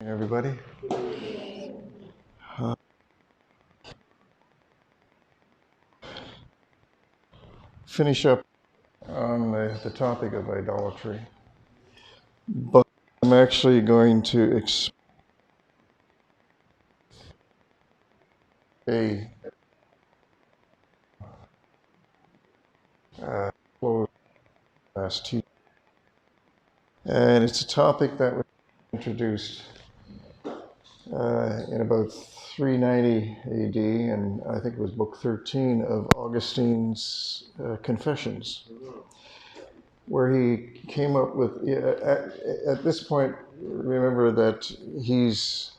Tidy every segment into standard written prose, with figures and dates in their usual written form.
Everybody. Finish up on the topic of idolatry, but I'm actually going to a close last teaching, and it's a topic that was introduced in about 390 AD, and I think it was book 13 of Augustine's Confessions, where he came up with, at this point, remember that he's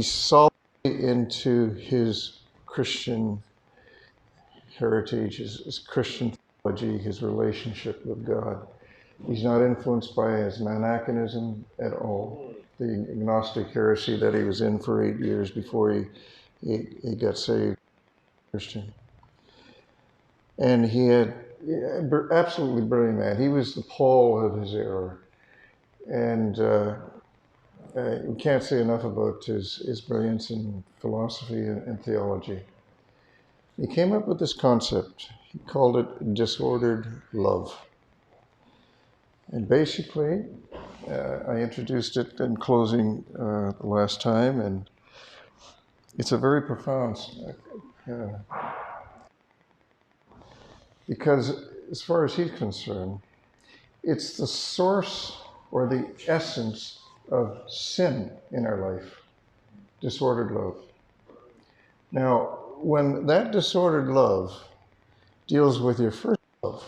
solid into his Christian heritage, his Christian theology, his relationship with God. He's not influenced by his Manichaeism at all, the agnostic heresy that he was in for 8 years before he got saved, Christian. And he had absolutely brilliant man. He was the Paul of his era. And we can't say enough about his brilliance in philosophy and theology. He came up with this concept. He called it disordered love. And basically, I introduced it in closing the last time, and it's a very profound, because as far as he's concerned, it's the source or the essence of sin in our life, disordered love. Now, when that disordered love deals with your first love,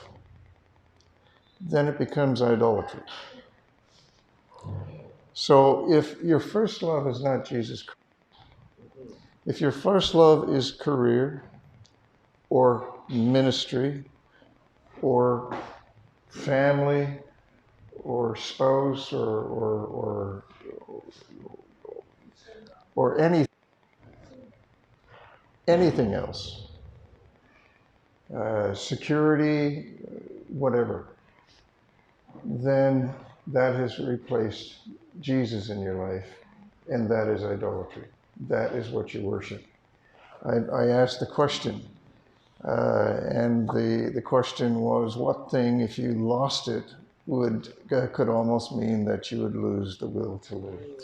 then it becomes idolatry. So if your first love is not Jesus Christ, if your first love is career or ministry or family or spouse or anything else, security, whatever, then that has replaced Jesus in your life, and that is idolatry. That is what you worship. I asked the question, and the question was, what thing, if you lost it, could almost mean that you would lose the will to live?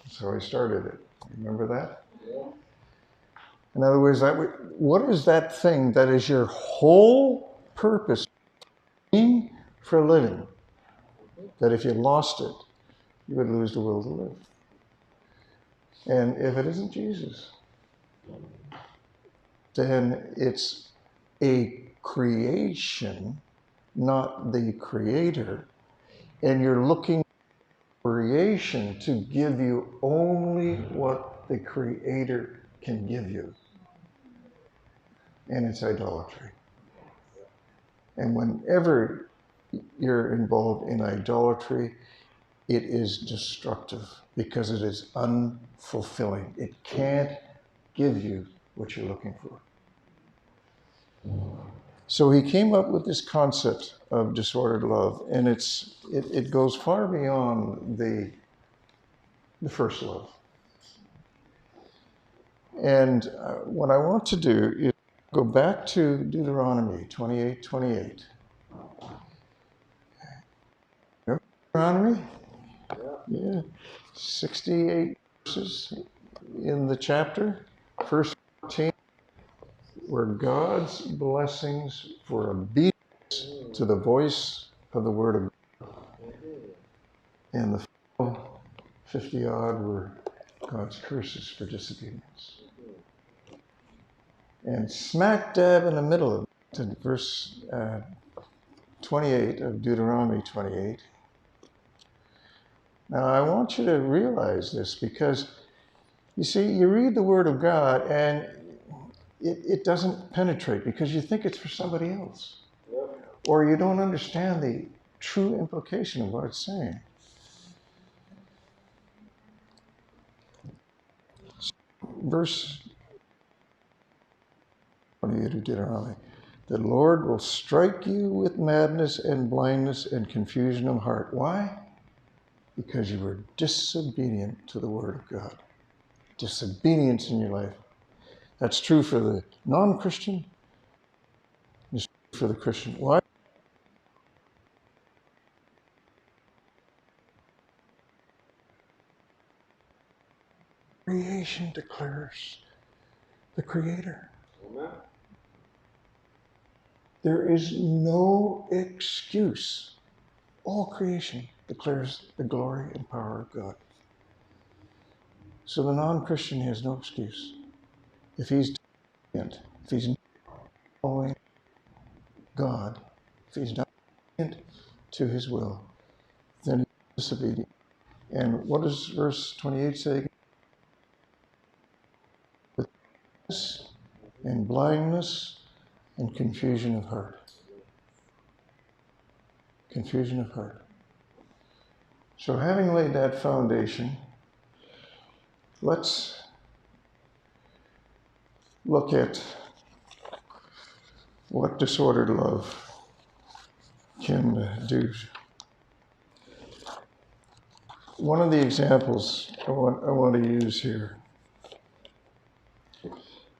So I started it. Remember that? In other words, what is that thing that is your whole purpose for living? That if you lost it, you would lose the will to live. And if it isn't Jesus, then it's a creation, not the creator. And you're looking for creation to give you only what the creator can give you. And it's idolatry. And whenever you're involved in idolatry, it is destructive because it is unfulfilling. It can't give you what you're looking for. So he came up with this concept of disordered love, and it goes far beyond the first love. And what I want to do is go back to Deuteronomy 28:28. Deuteronomy? Yeah. 68 verses in the chapter. Verse 14, where God's blessings for obedience to the voice of the word of God. And the final 50 odd were God's curses for disobedience. And smack dab in the middle of it, in verse 28 of Deuteronomy 28. Now, I want you to realize this, because, you see, you read the Word of God and it doesn't penetrate because you think it's for somebody else. Or you don't understand the true implication of what it's saying. Verse 28 of Deuteronomy. The Lord will strike you with madness and blindness and confusion of heart. Why? because you were disobedient to the Word of God. Disobedience in your life. That's true for the non-Christian. It's true for the Christian. Why? Creation declares the Creator. Amen. There is no excuse. All creation declares the glory and power of God. So the non-Christian has no excuse. If he's disobedient, if he's not following God, if he's not obedient to his will, then he's disobedient. And what does verse 28 say? With this and blindness and confusion of heart. Confusion of heart. So having laid that foundation, let's look at what disordered love can do. One of the examples I want to use here.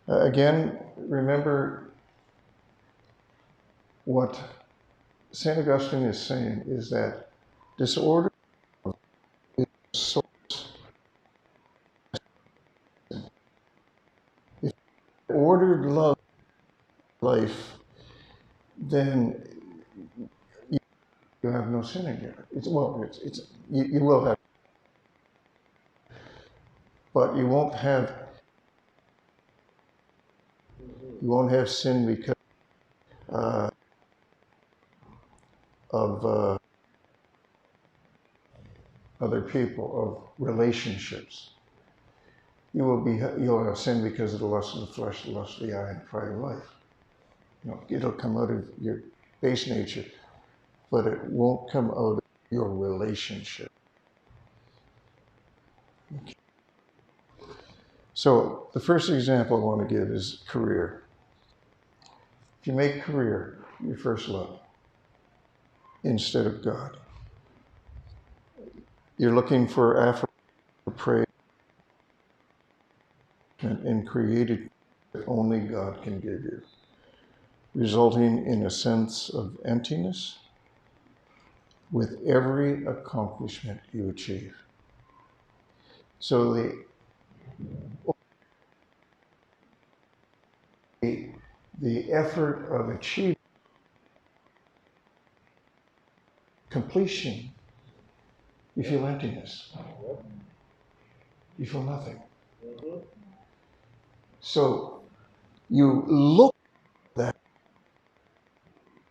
Again, remember what St. Augustine is saying is that disorder is the source. If ordered love life, then you have no sin in you. You will have, but you won't have sin because of other people, of relationships. You'll have sin because of the lust of the flesh, the lust of the eye, and the pride of life. It'll come out of your base nature, but it won't come out of your relationship. Okay. So the first example I want to give is career. If you make career your first love instead of God, you're looking for affirmation, praise, and created that only God can give you, resulting in a sense of emptiness with every accomplishment you achieve. So the effort of achieving completion, you feel emptiness. You feel nothing. So you look at that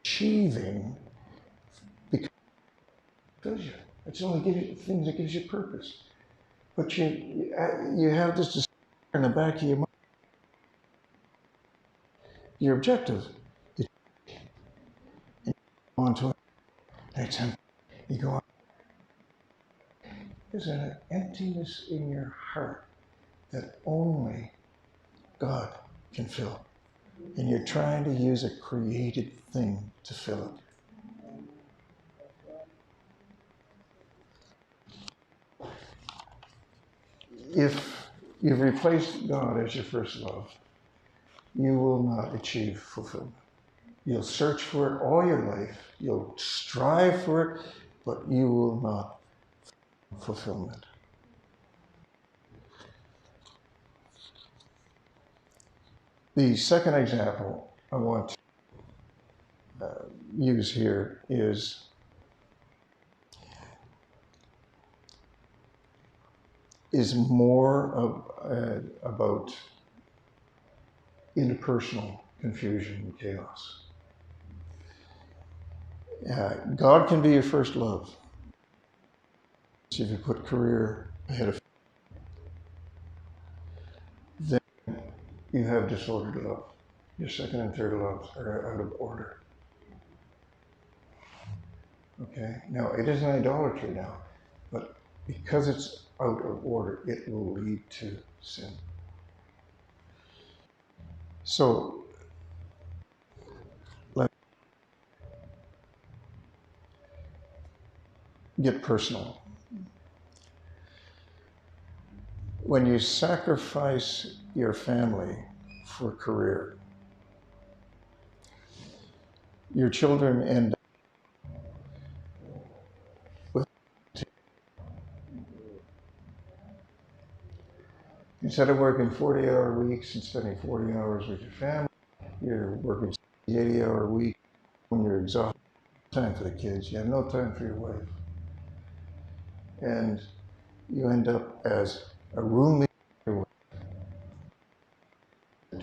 achieving because it fills you. It's the only thing that gives you purpose. But you have this desire in the back of your mind. Your objective is to go on to it. It's empty. You go on. There's an emptiness in your heart that only God can fill. And you're trying to use a created thing to fill it. If you've replaced God as your first love, you will not achieve fulfillment. You'll search for it all your life. You'll strive for it, but you will not find fulfillment. The second example I want to use here is more about interpersonal confusion and chaos. God can be your first love. So if you put career ahead of, then you have disordered love. Your second and third loves are out of order. Okay? Now, it isn't idolatry now, but because it's out of order, it will lead to sin. So, let's get personal. when you sacrifice your family for career, your children end up with, instead of working 40-hour weeks and spending 40 hours with your family, you're working 80-hour week when you're exhausted. Time for the kids, you have no time for your wife. And you end up as a roommate to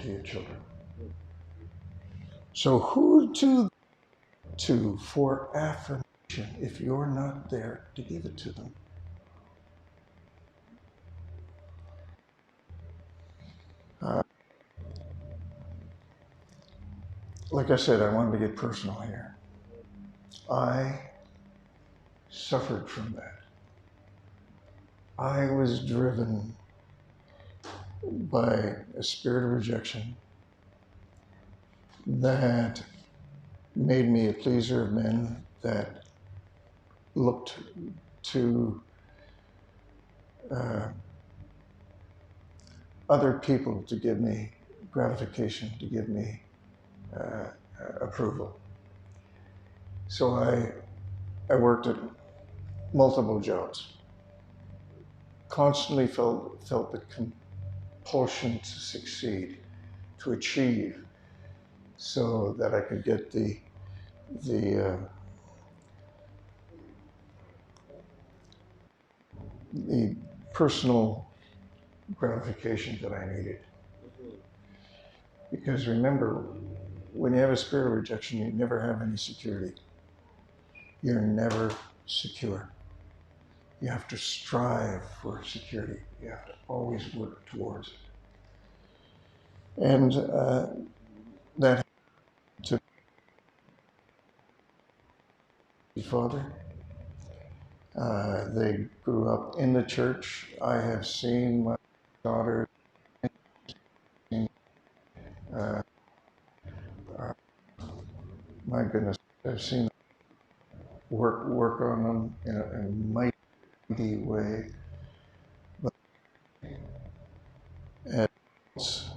your children. So who to for affirmation if you're not there to give it to them? Like I said, I wanted to get personal here. I suffered from that. I was driven by a spirit of rejection that made me a pleaser of men, that looked to other people to give me gratification, to give me approval. So I worked at multiple jobs, constantly felt the compulsion to succeed, to achieve, so that I could get the personal gratification that I needed. Because remember, when you have a spirit of rejection, you never have any security. You're never secure. You have to strive for security. You have to always work towards it. And that to my father, they grew up in the church. I have seen my daughter, uh, my goodness, I've seen work on them in a mighty way. But adults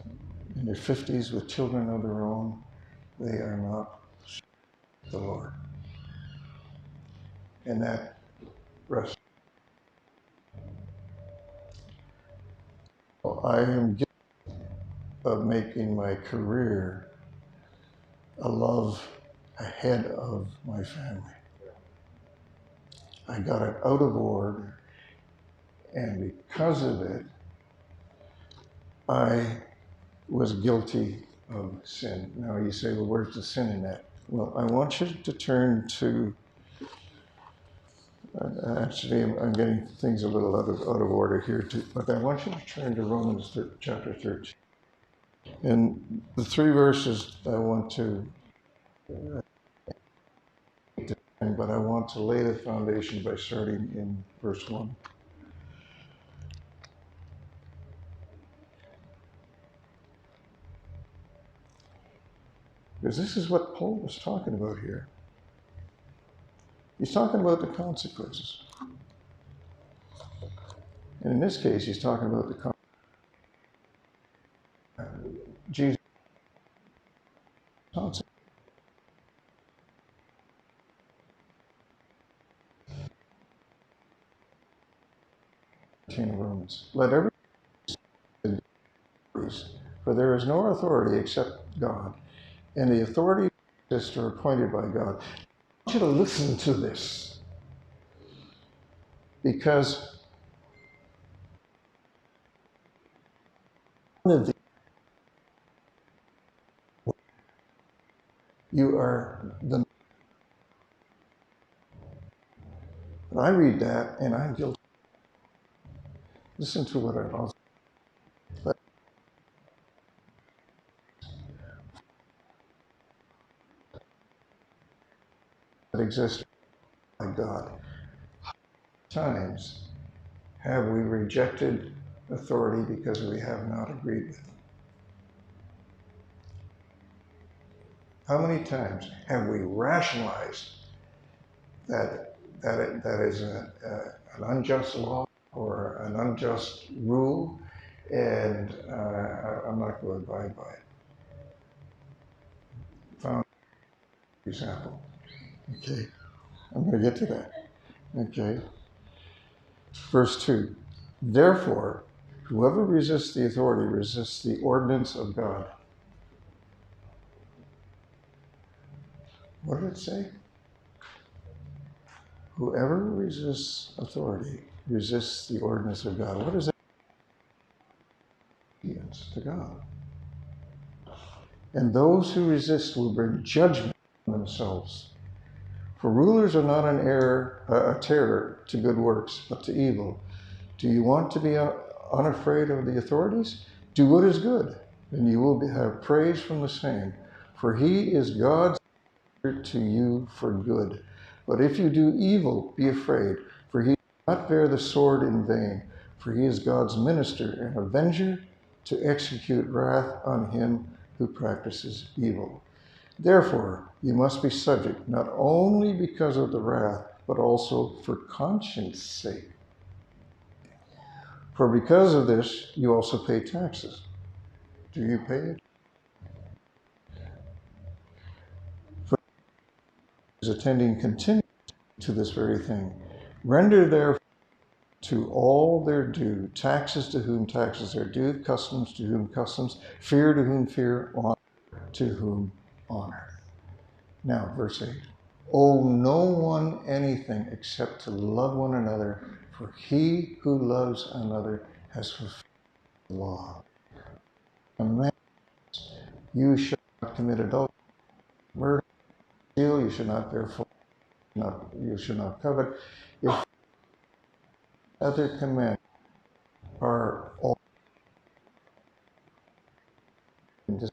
in their 50s with children of their own, they are not the Lord. And that rests. I am guilty of making my career a love ahead of my family. I got it out of order, and because of it, I was guilty of sin. Now you say, well, where's the sin in that? Well, I want you to turn to, actually, I'm getting things a little out of order here too, but I want you to turn to Romans chapter 13. And the three verses I want to, but I want to lay the foundation by starting in verse 1. Because this is what Paul was talking about here. He's talking about the consequences. And in this case, he's talking about the Jesus' consequences. In Romans, let every for there is no authority except God, and the authority is appointed by God. I want you to listen to this, because one of the, you are the. I read that and I'm guilty. Listen to what I also. That exists by God. Times have we rejected authority because we have not agreed with it? How many times have we rationalized that is an unjust law or an unjust rule, and I'm not going to abide by it. Found example. Okay, I'm going to get to that. Okay, verse 2. Therefore, whoever resists the authority resists the ordinance of God. What did it say? Whoever resists authority resists the ordinance of God. What is that? Obedience to God. And those who resist will bring judgment on themselves. For rulers are not a terror to good works, but to evil. Do you want to be unafraid of the authorities? Do what is good, and you will have praise from the same. For he is God's Spirit to you for good. But if you do evil, be afraid, for he does not bear the sword in vain. For he is God's minister and avenger to execute wrath on him who practices evil. Therefore, you must be subject, not only because of the wrath, but also for conscience sake. For because of this, you also pay taxes. Do you pay it? For is attending continually to this very thing. Render therefore to all their due, taxes to whom taxes are due, customs to whom customs, fear to whom fear, honor to whom honor. Now, verse 8. Owe no one anything except to love one another, for he who loves another has fulfilled the law. Command: you shall not commit adultery, murder, steal, you should not bear false, you should not covet. If other commandments are all in this,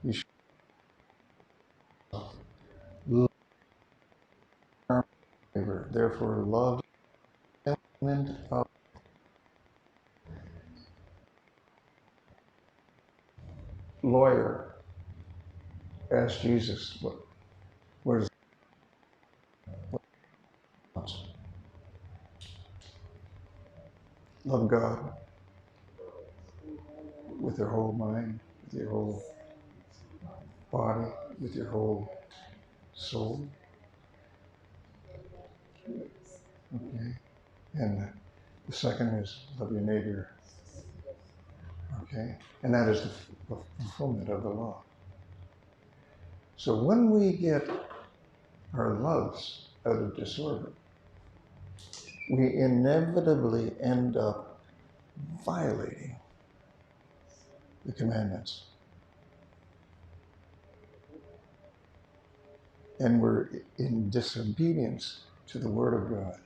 you should love our neighbor. Therefore, love the element of lawyer. Ask Jesus, what is it? Love God with your whole mind, with your whole body, with your whole soul. Okay. And the second is love your neighbor. Okay. And that is the fulfillment of the law. So when we get our loves out of disorder, we inevitably end up violating the commandments. And we're in disobedience to the Word of God.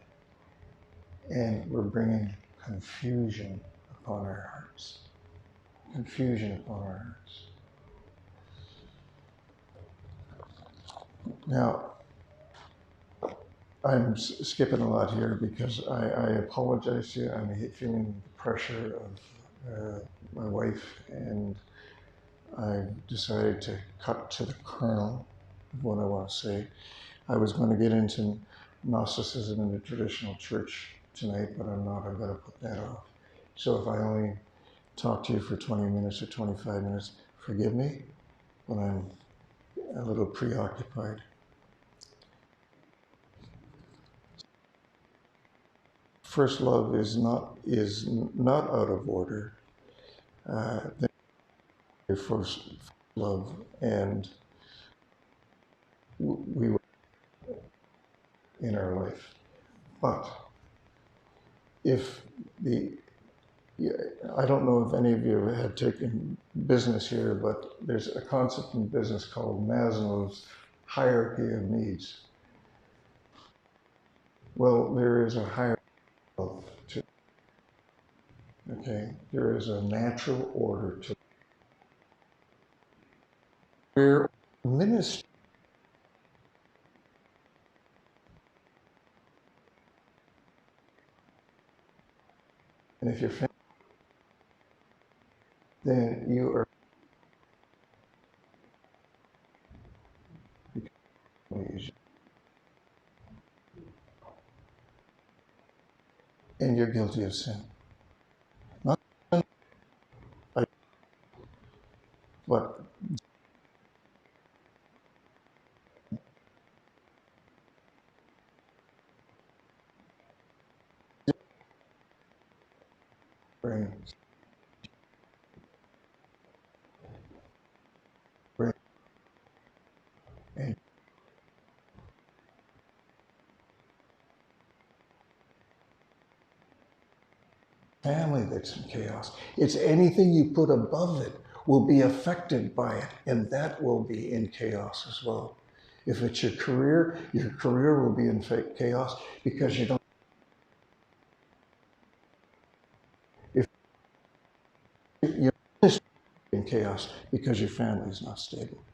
And we're bringing confusion upon our hearts. Confusion upon our hearts. Now, I'm skipping a lot here because I apologize to you. I'm feeling the pressure of my wife, and I decided to cut to the kernel of what I want to say. I was going to get into Gnosticism in the traditional church tonight, but I'm not. I'm going to put that off. So if I only talk to you for 20 minutes or 25 minutes, forgive me, but I'm a little preoccupied. First love is not out of order. First love, and we were in our life. But if I don't know if any of you have taken business here, but there's a concept in business called Maslow's hierarchy of needs. Well, there is a hierarchy of to. Okay, there is a natural order to where ministry. And if you're family, then you are guilty of sin. Not but bring, bring a family that's in chaos. It's anything you put above it will be affected by it, and that will be in chaos as well. If it's your career will be in chaos because you don't. If you're in chaos because your family is not stable.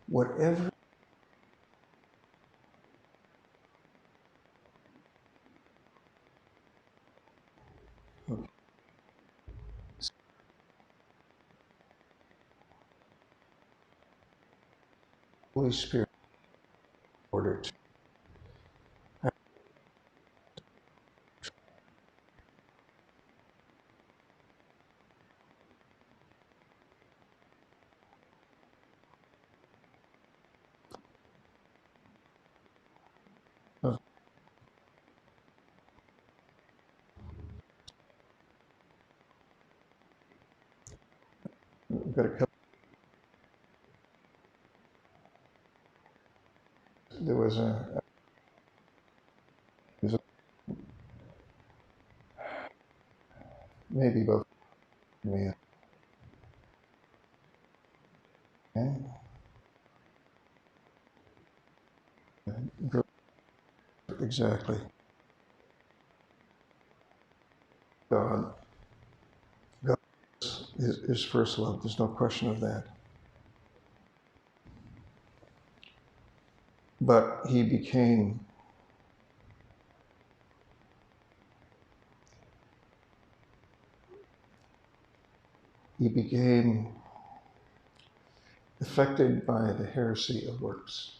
Whatever Holy Spirit order to have got a couple. There was maybe about me and exactly God. God is first love. There's no question of that. But he became affected by the heresy of works.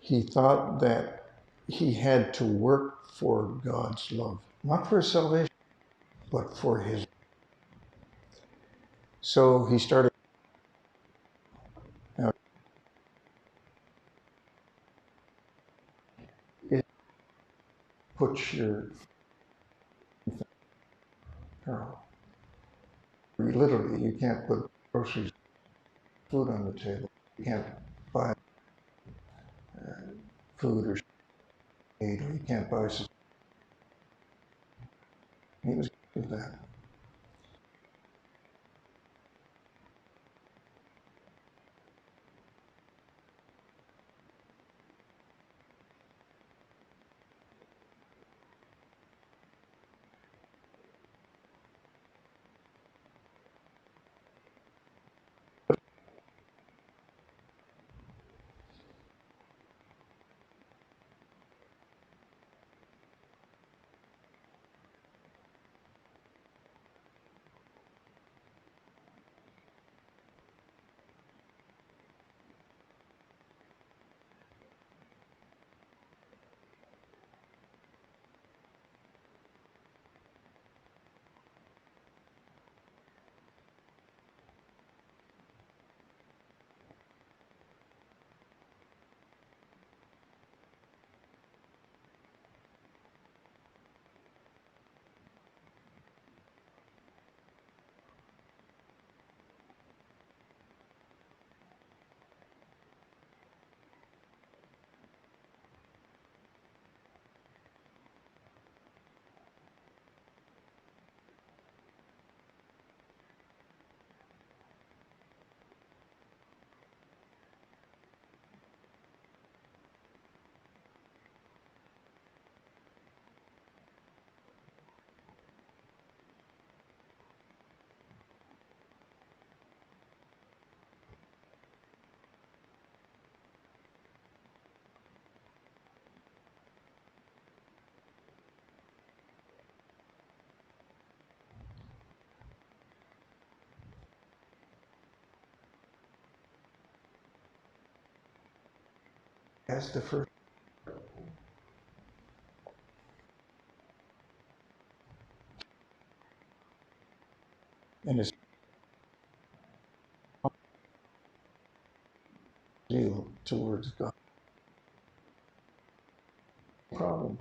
He thought that he had to work for God's love, not for his salvation, but for his. So he started. Now, it puts your peril. Literally, you can't put groceries, food on the table. You can't buy food or aid, or you can't buy. He was with that. as the first, and his zeal towards God. Problem.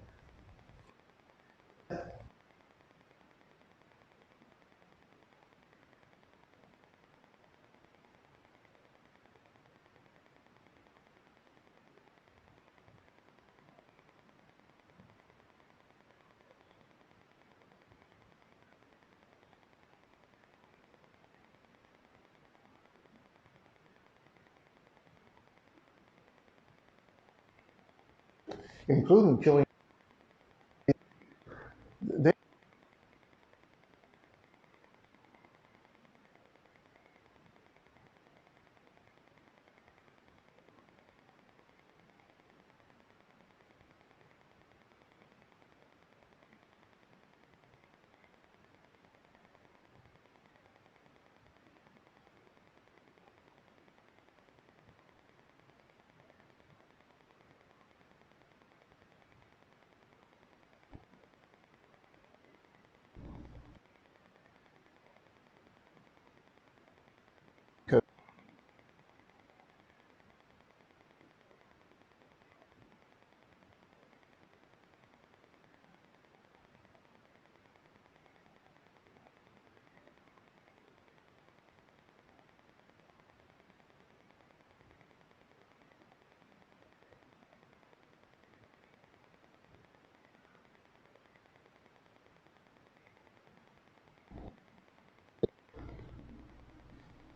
Including killing. They,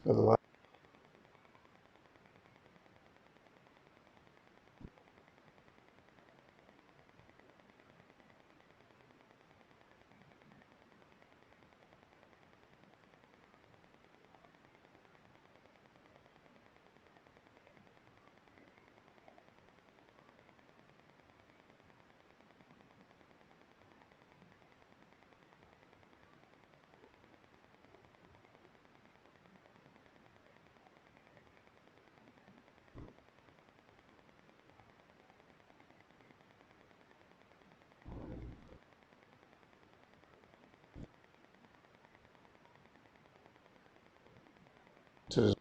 for the life to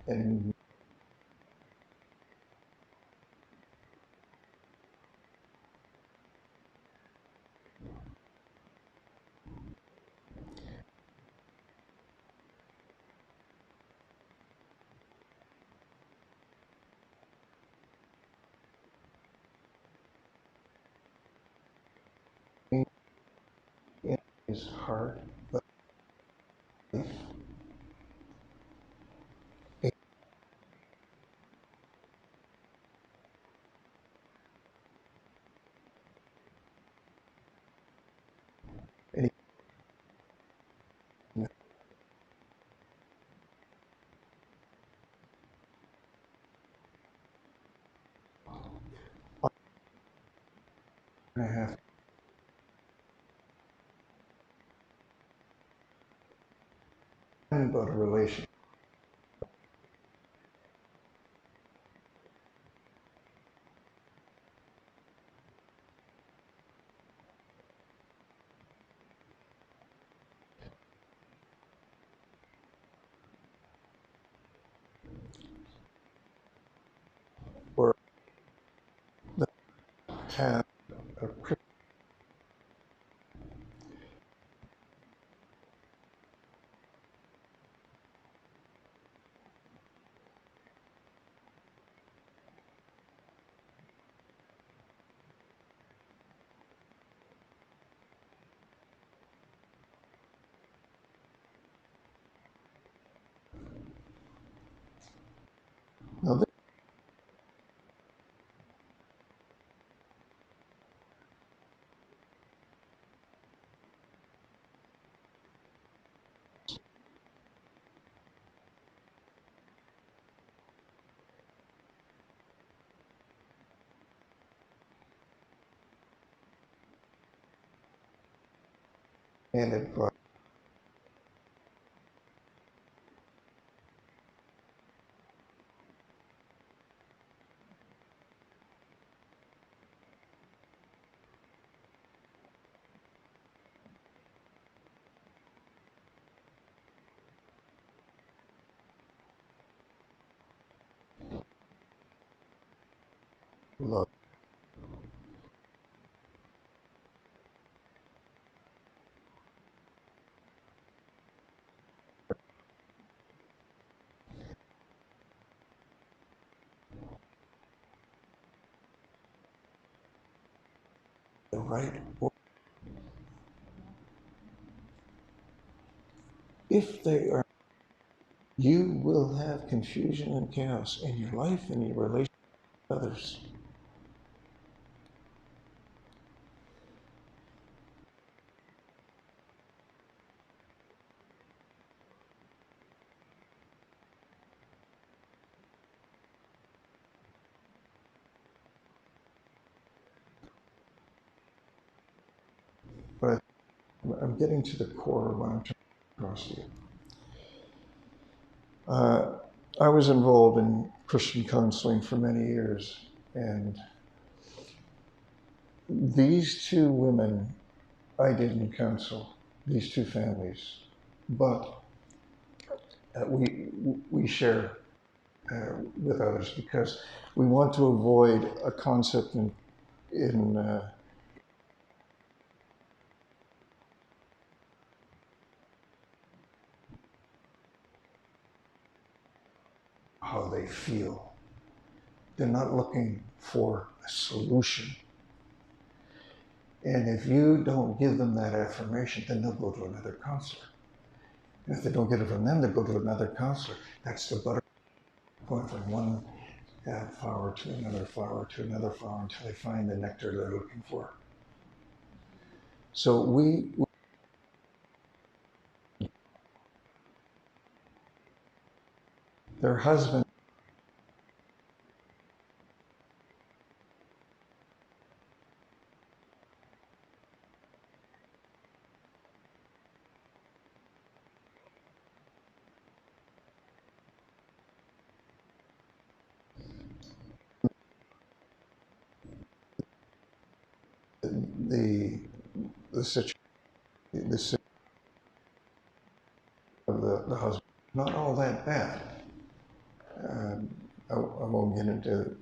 and in his heart, but and a half about a relation. have a Christian now this and it brought love. The right or if they are, you will have confusion and chaos in your life and your relation with others. But I'm getting to the core of what I'm trying to cross to you. I was involved in Christian counseling for many years, and these two women I didn't counsel, these two families, but we share with others because we want to avoid a concept in how they feel. They're not looking for a solution. And if you don't give them that affirmation, then they'll go to another counselor. And if they don't get it from them, they'll go to another counselor. That's the butter going from one flower to another flower until they find the nectar they're looking for. So their husband, the the situation, the situation of the husband, not all that bad. I won't get into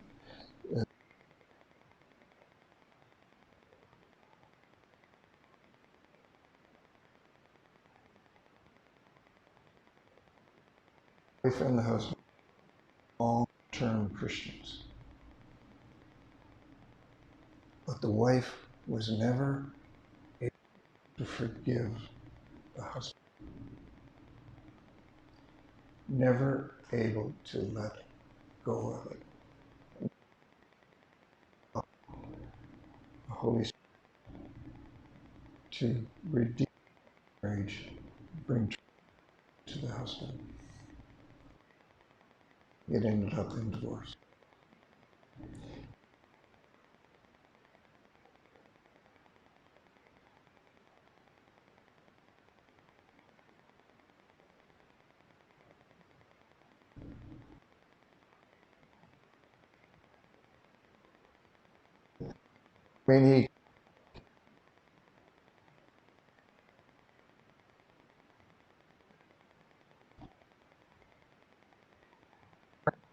wife and the husband, long-term Christians, but the wife was never able to forgive the husband, never able to let go of it. The Holy Spirit to redeem marriage, bring to the husband. It ended up in divorce. I mean, he,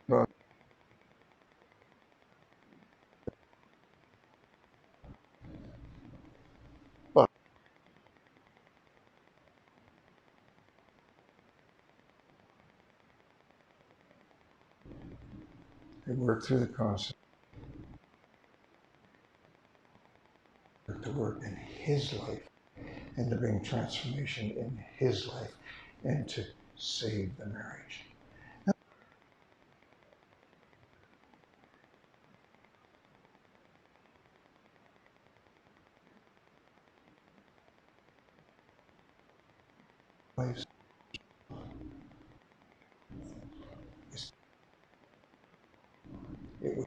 but They work through the concept to work in his life and to bring transformation in his life and to save the marriage. Wives, it was,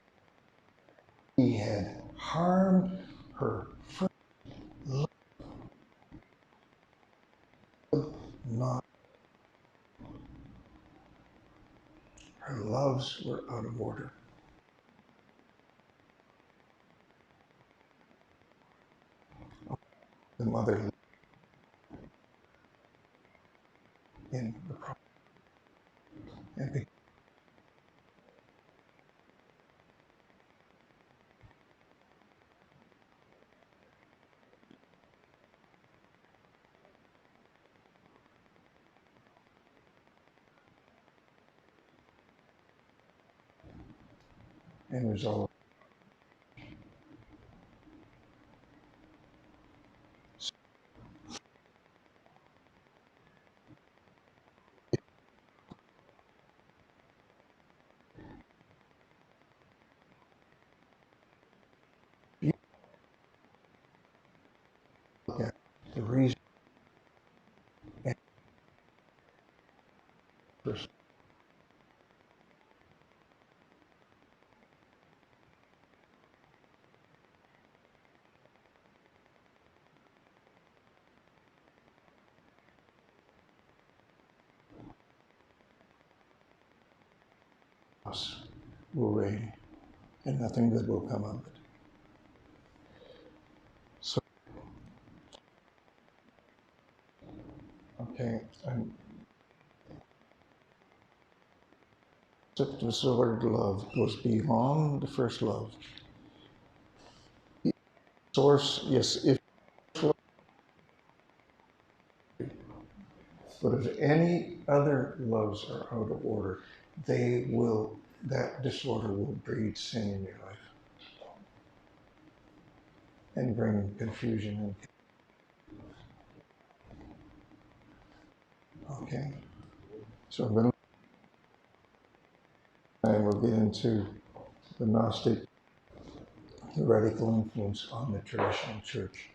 he had harmed her first love, not her loves were out of order. The mother in the problem and result. You look at the reason and person will reign and nothing good will come of it. So, okay, and disordered love goes beyond the first love. Source, yes, if but if any other loves are out of order, that disorder will breed sin in your life and bring confusion. Okay, so I'm going to, and we'll get into the Gnostic heretical influence on the traditional church.